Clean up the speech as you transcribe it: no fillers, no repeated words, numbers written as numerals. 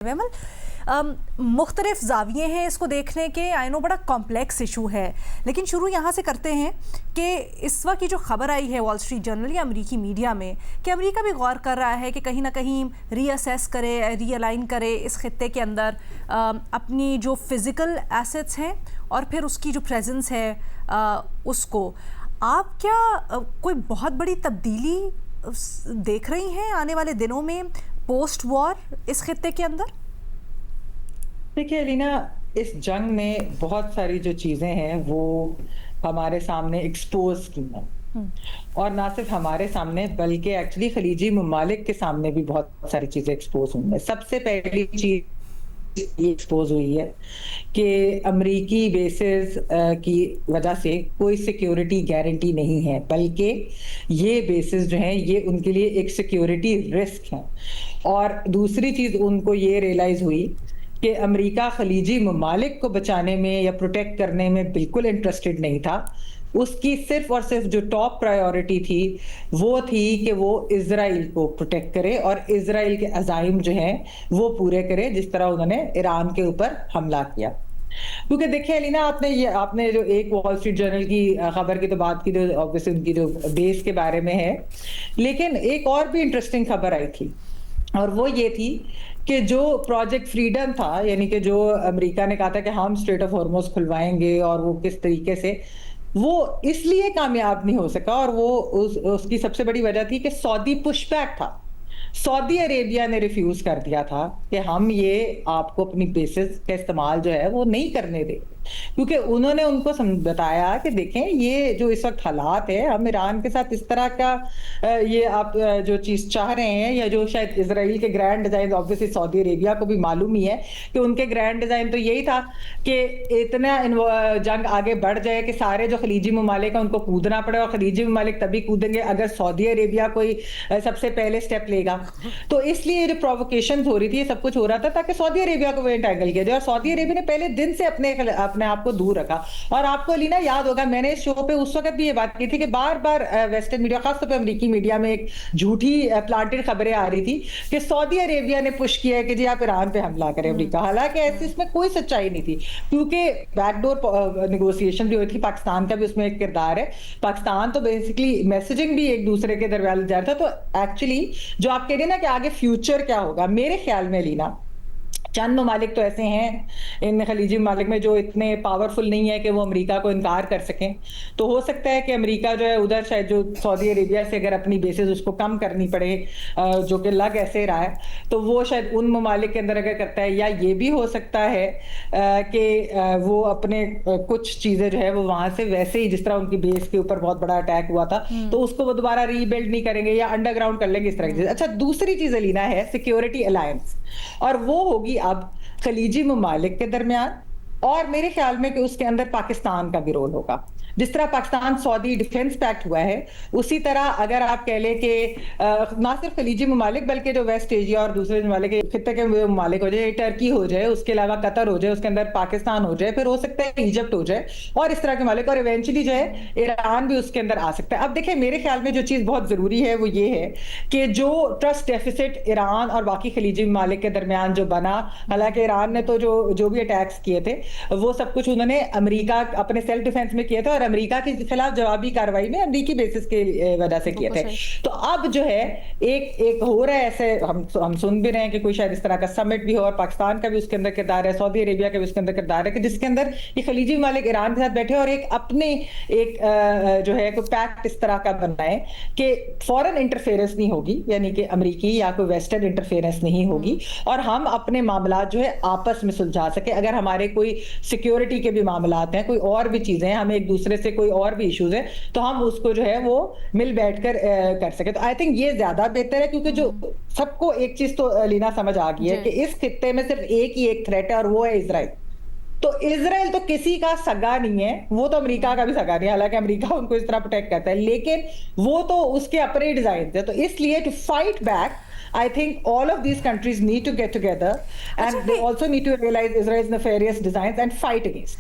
ویمل مختلف زاویے ہیں اس کو دیکھنے کے. آئی نو بڑا کمپلیکس ایشو ہے, لیکن شروع یہاں سے کرتے ہیں کہ اس وقت کی جو خبر آئی ہے وال اسٹریٹ جرنل یا امریکی میڈیا میں کہ امریکہ بھی غور کر رہا ہے کہ کہیں نہ کہیں ری اسیس کرے, ری الائن کرے اس خطے کے اندر اپنی جو فزیکل ایسٹس ہیں اور پھر اس کی جو پریزنس ہے اس کو. آپ کیا کوئی بہت بڑی تبدیلی دیکھ رہی ہیں آنے والے دنوں میں پوسٹ وار اس خطے کے اندر؟ دیکھیے الینا, اس جنگ میں بہت ساری جو چیزیں ہیں وہ ہمارے سامنے ایکسپوز کی ہیں, اور نہ صرف ہمارے سامنے بلکہ ایکچولی خلیجی ممالک کے سامنے بھی بہت ساری چیزیں ایکسپوز ہوئی ہیں. سب سے پہلی چیز یہ ایکسپوز ہوئی ہے کہ امریکی بیسز کی وجہ سے کوئی سیکیورٹی گارنٹی نہیں ہے, بلکہ یہ بیسز جو ہیں یہ ان کے لیے ایک سیکیورٹی رسک ہیں. اور دوسری چیز ان کو یہ ریئلائز ہوئی کہ امریکہ خلیجی ممالک کو بچانے میں یا پروٹیکٹ کرنے میں بالکل انٹرسٹڈ نہیں تھا. اس کی صرف اور صرف جو ٹاپ پرائیورٹی تھی وہ تھی کہ وہ اسرائیل کو پروٹیکٹ کرے اور اسرائیل کے عزائم جو ہیں وہ پورے کرے, جس طرح انہوں نے ایران کے اوپر حملہ کیا. کیونکہ دیکھیں الینا, آپ نے جو ایک وال اسٹریٹ جرنل کی خبر کی تو بات کی, جو obviously ان کی جو بیس کے بارے میں ہے, لیکن ایک اور بھی انٹرسٹنگ خبر آئی تھی, اور وہ یہ تھی کہ جو پروجیکٹ فریڈم تھا, یعنی کہ جو امریکہ نے کہا تھا کہ ہم اسٹریٹ آف ہارموز کھلوائیں گے, اور وہ کس طریقے سے وہ اس لیے کامیاب نہیں ہو سکا, اور وہ اس کی سب سے بڑی وجہ تھی کہ سعودی پش بیک تھا. سعودی عربیہ نے ریفیوز کر دیا تھا کہ ہم یہ آپ کو اپنی بیسز کا استعمال جو ہے وہ نہیں کرنے دیں, کیونکہ انہوں نے ان کو بتایا کہ دیکھیں یہ جو اس وقت حالات ہے, ہم ایران کے ساتھ اس طرح کا یہ آپ جو چیز چاہ رہے ہیں, یا جو شاید اسرائیل کے گرینڈ ڈیزائن, obviously سعودی عربیہ کو بھی معلوم ہی ہے کہ ان کے گرینڈ ڈیزائن تو یہی تھا کہ اتنا جنگ آگے بڑھ جائے کہ سارے جو خلیجی ممالک ہیں ان کو کودنا پڑے, اور خلیجی ممالک تبھی کودیں گے اگر سعودی عربیہ کوئی سب سے پہلے سٹیپ لے گا. تو اس لیے جو پرووکیشنز ہو رہی تھی, یہ سب کچھ ہو رہا تھا تاکہ سعودی عربیہ کو وہ انٹینگل کیا جائے, اور سعودی عربیہ نے پہلے دن سے اپنے آپ کو دور رکھا. اور آپ کو الینا یاد ہوگا, میں نے اس شو پہ اس وقت بھی یہ بات کی تھی کہ بار بار ویسٹرن میڈیا, خاص طور پہ امریکی میڈیا میں ایک جھوٹی پلانٹڈ خبریں آ رہی تھی کہ سعودی عربیہ نے پش کیا ہے کہ جی آپ ایران پہ حملہ کریں امریکہ. حالانکہ ایسی اس میں کوئی سچائی نہیں تھی, کیونکہ بیک ڈور نیگوسیشن بھی ہوئی تھی. پاکستان کا بھی اس میں ایک کردار ہے. پاکستان تو بیسکلی میسجنگ بھی ایک دوسرے کے درمیان جا رہا تھا. تو ایکچولی جو آپ کہہ رہے ہیں نا کہ آگے فیوچر کیا ہوگا, میرے خیال میں لینا چند ممالک تو ایسے ہیں ان خلیجی ممالک میں جو اتنے پاورفل نہیں ہے کہ وہ امریکہ کو انکار کر سکیں. تو ہو سکتا ہے کہ امریکہ جو ہے ادھر شاید جو سعودی عربیہ سے اگر اپنی بیسز اس کو کم کرنی پڑے, جو کہ لگ ایسے رہا ہے, تو وہ شاید ان ممالک کے اندر اگر کرتا ہے, یا یہ بھی ہو سکتا ہے کہ وہ اپنے کچھ چیزیں جو ہے وہ وہاں سے ویسے ہی, جس طرح ان کی بیس کے اوپر بہت بڑا اٹیک ہوا تھا, تو اس کو وہ دوبارہ ری بلڈ نہیں کریں گے یا انڈر گراؤنڈ کر لیں گے, اس طرح کی چیز. اچھا, دوسری چیز لینا ہے سیکیورٹی الائنس, اور وہ ہوگی اب خلیجی ممالک کے درمیان, اور میرے خیال میں کہ اس کے اندر پاکستان کا بھی رول ہوگا. جس طرح پاکستان سعودی ڈیفنس پیکٹ ہوا ہے, اسی طرح اگر آپ کہہ لیں کہ نہ صرف خلیجی ممالک بلکہ جو ویسٹ ایشیا اور دوسرے ممالک خطے کے ممالک ہو جائے, ٹرکی ہو جائے, اس کے علاوہ قطر ہو جائے, اس کے اندر پاکستان ہو جائے, پھر ہو سکتا ہے ایجپٹ ہو جائے, اور اس طرح کے ممالک, اور ایونچولی جو ہے ایران بھی اس کے اندر آ سکتا ہے. اب دیکھیں میرے خیال میں جو چیز بہت ضروری ہے وہ یہ ہے کہ جو ٹرسٹ ڈیفیسٹ ایران اور باقی خلیجی ممالک کے درمیان جو بنا, حالانکہ ایران نے تو جو بھی اٹیکس کیے تھے وہ سب کچھ انہوں نے امریکہ اپنے سیلف ڈیفense میں کیے تھے, اور امریکہ کے خلاف جوابی کارروائی میں امریکی بیسس کے وجہ سے کیے تھے. تو اب جو ہے ایک ہو رہا ہے ایسے, ہم سن بھی رہے ہیں کہ کوئی شاید اس طرح کا سمٹ بھی ہو, اور پاکستان کا بھی اس کے اندر کردار ہے, سعودی عربیہ کا بھی اس کے اندر کردار ہے, کہ جس کے اندر یہ خلیجی ممالک ایران کے ساتھ بیٹھے اور ایک اپنے ایک جو ہے کوئی پیکٹ اس طرح کا بنائے کہ فورن انٹرفیئرنس نہیں ہوگی, یعنی کہ امریکی یا کوئی ویسٹرن انٹرفیئرنس نہیں ہوگی, اور ہم اپنے معاملات جو ہے آپس میں سلجھا سکے. اگر ہمارے کوئی سیکیورٹی کے بھی معاملات ہیں, کوئی اور بھی چیزیں ہیں, ہمیں ایک دوسرے سے کوئی اور بھی ایشوز ہیں, تو ہم اس کو جو ہے وہ مل بیٹھ کر سکیں. تو آئی تھنک یہ زیادہ بہتر ہے, کیونکہ جو سب کو ایک چیز تو لینا سمجھ آ گئی ہے کہ اس خطے میں صرف ایک تھریٹ ہے, اور وہ ہے اسرائیل. تو اسرائیل تو کسی کا سگا نہیں ہے, وہ تو امریکہ کا بھی سگا نہیں ہے, حالانکہ امریکہ ان کو اس طرح پروٹیکٹ کرتا ہے, لیکن وہ تو اس کے اپنے ڈیزائن تھے. تو اس لیے to fight back, I think all of these countries need to get together, and they also need to realize Israel's nefarious designs and fight against.